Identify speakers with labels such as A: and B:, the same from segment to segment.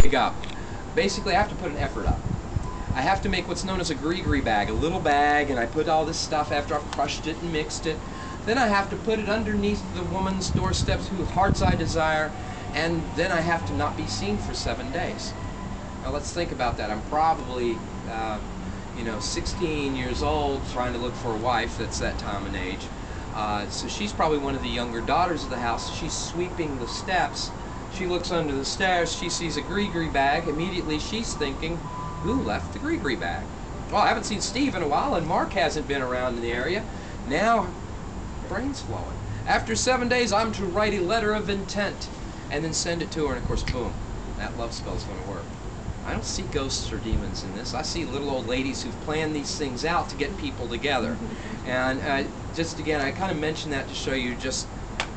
A: big up. Basically, I have to put an effort up. I have to make what's known as a gree-gree bag, a little bag, and I put all this stuff after I've crushed it and mixed it. Then I have to put it underneath the woman's doorsteps whose hearts I desire, and then I have to not be seen for 7 days. Now let's think about that. I'm probably, 16 years old, trying to look for a wife that's that time and age. So she's probably one of the younger daughters of the house. She's sweeping the steps. She looks under the stairs. She sees a gree-gree bag. Immediately she's thinking, who left the gree-gree bag? Well, I haven't seen Steve in a while, and Mark hasn't been around in the area. Now, brain's flowing. After 7 days, I'm to write a letter of intent and then send it to her, and of course, boom, that love spell's going to work. I don't see ghosts or demons in this. I see little old ladies who've planned these things out to get people together. And just again, I kind of mentioned that to show you just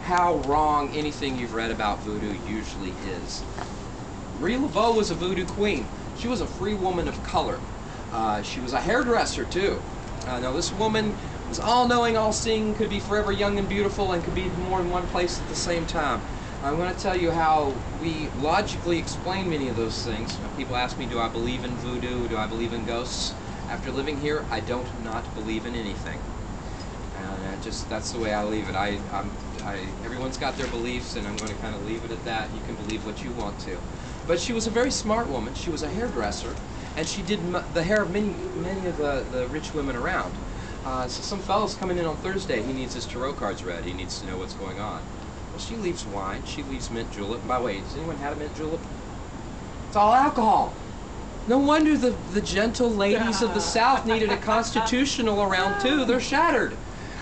A: how wrong anything you've read about voodoo usually is. Marie Laveau was a voodoo queen. She was a free woman of color. She was a hairdresser too. Now this woman was all-knowing, all-seeing, could be forever young and beautiful, and could be more in one place at the same time. I'm going to tell you how we logically explain many of those things. People ask me, do I believe in voodoo? Do I believe in ghosts? After living here, I don't not believe in anything. And that's the way I leave it. Everyone's got their beliefs, and I'm going to kind of leave it at that. You can believe what you want to. But she was a very smart woman. She was a hairdresser, and she did the hair of many of the rich women around. So some fellow's coming in on Thursday. He needs his tarot cards read. He needs to know what's going on. Well, she leaves wine. She leaves mint julep. And by the way, has anyone had a mint julep? It's all alcohol. No wonder the gentle ladies of the South needed a constitutional around too. They're shattered.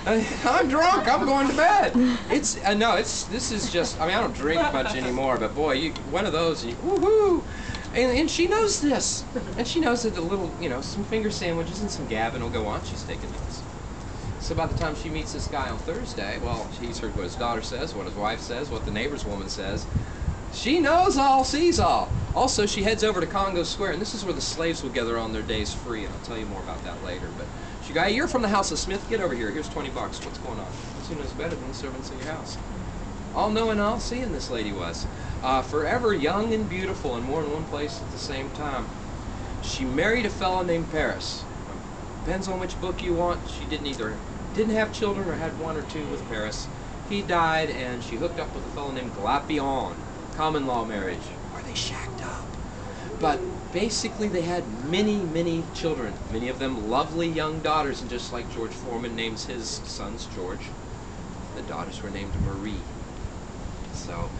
A: I'm drunk. I'm going to bed. This is just. I mean, I don't drink much anymore, but boy, one of those, woohoo! And she knows this, and she knows that the little, some finger sandwiches and some gabbing will go on. She's taking notes. So by the time she meets this guy on Thursday, well, he's heard what his daughter says, what his wife says, what the neighbor's woman says. She knows all, sees all. Also, she heads over to Congo Square, and this is where the slaves would gather on their days free, and I'll tell you more about that later. But she goes, hey, you're from the House of Smith, get over here, here's 20 bucks, what's going on? She knows better than the servants in your house. All knowing, all seeing this lady was. Forever young and beautiful, and more in one place at the same time. She married a fellow named Paris. Depends on which book you want. She didn't have children or had one or two with Paris. He died, and she hooked up with a fellow named Glapion. Common law marriage, where they shacked up. But basically they had many children, many of them lovely young daughters, and just like George Foreman names his sons George, the daughters were named Marie. So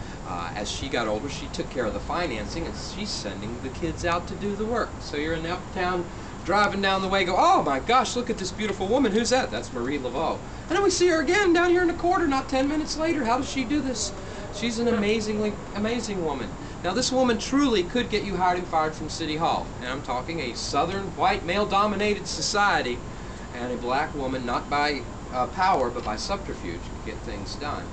A: as she got older, she took care of the financing, and she's sending the kids out to do the work. So you're in uptown, driving down the way, go, oh my gosh, look at this beautiful woman. Who's that? That's Marie Laveau. And then we see her again down here in the quarter not 10 minutes later. How does she do this? She's an amazing woman. Now this woman truly could get you hired and fired from City Hall. And I'm talking a southern, white, male-dominated society, and a black woman, not by power, but by subterfuge, could get things done.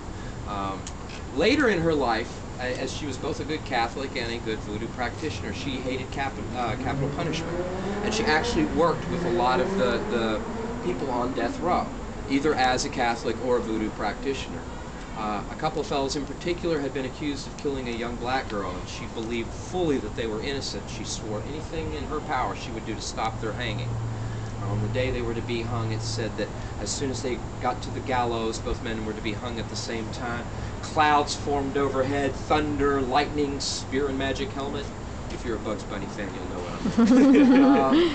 A: Later in her life, as she was both a good Catholic and a good voodoo practitioner, she hated capital punishment. And she actually worked with a lot of the people on death row, either as a Catholic or a voodoo practitioner. A couple of fellows in particular had been accused of killing a young black girl, and she believed fully that they were innocent. She swore anything in her power she would do to stop their hanging. On the day they were to be hung, it said that as soon as they got to the gallows, both men were to be hung at the same time. Clouds formed overhead, thunder, lightning, spear and magic helmet. If you're a Bugs Bunny fan, you'll know what I'm doing.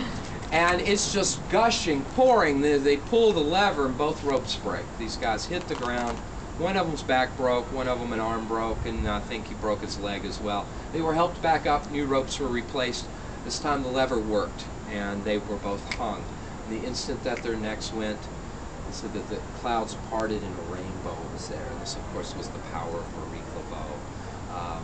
A: And it's just gushing, pouring. They pull the lever and both ropes break. These guys hit the ground. One of them's back broke, one of them an arm broke, and I think he broke his leg as well. They were helped back up, new ropes were replaced. This time the lever worked, and they were both hung. And the instant that their necks went, they said that the clouds parted and a rainbow was there. And this, of course, was the power of Marie Laveau.